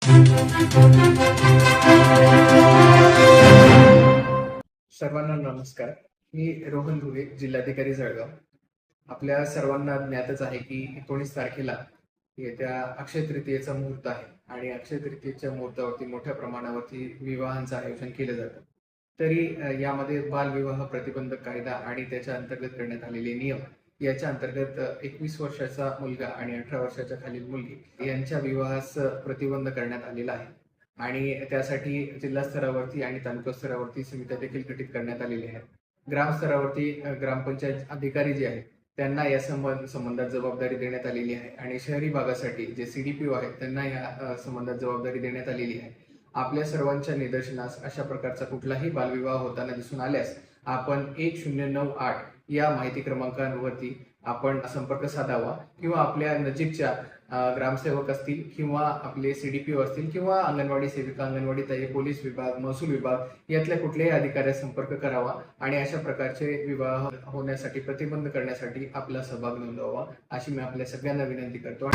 सर्वांना नमस्कार. मी रोहन धुवे, जिल्हाधिकारी जळगाव. आपल्या सर्वांना ज्ञातच आहे की 19 तारखेला येत्या अक्षय तृतीयेचा मुहूर्त आहे आणि अक्षय तृतीयेच्या मुहूर्तावरती मोठ्या प्रमाणावरती विवाहांचं आयोजन केलं जातं. तरी यामध्ये बालविवाह प्रतिबंधक कायदा आणि त्याच्या अंतर्गत करण्यात आलेले नियम याच्या अंतर्गत 21 वर्षाचा मुलगा आणि 18 वर्षाच्या खालील मुलगी यांच्या विवाहास प्रतिबंध करण्यात आलेला आहे आणि त्यासाठी जिल्हा स्तरावरती आणि तालुका स्तरावरती समित्या देखील गठीत करण्यात आलेल्या आहेत. ग्राम स्तरावरती ग्रामपंचायत अधिकारी जे आहेत त्यांना या संबंधात जबाबदारी देण्यात आलेली आहे आणि शहरी भागासाठी जे CDPO आहेत त्यांना या संबंधात जबाबदारी देण्यात आलेली आहे. आपल्या सर्वांच्या निदर्शनास अशा प्रकारचा कुठलाही बालविवाह होताना दिसून आल्यास आपण 1098 या माहिती क्रमांकावरती आपण संपर्क साधावा किंवा आपल्या नजीकच्या ग्रामसेवक असतील किंवा आपले CDPO असतील किंवा अंगणवाडी सेविका, अंगणवाडी ताई, पोलीस विभाग, महसूल विभाग यातल्या कुठल्याही अधिकाऱ्यास संपर्क करावा आणि अशा प्रकारचे विवाह होण्यासाठी प्रतिबंध करण्यासाठी आपला सहभाग नोंदवावा अशी मी आपल्या सगळ्यांना विनंती करतो.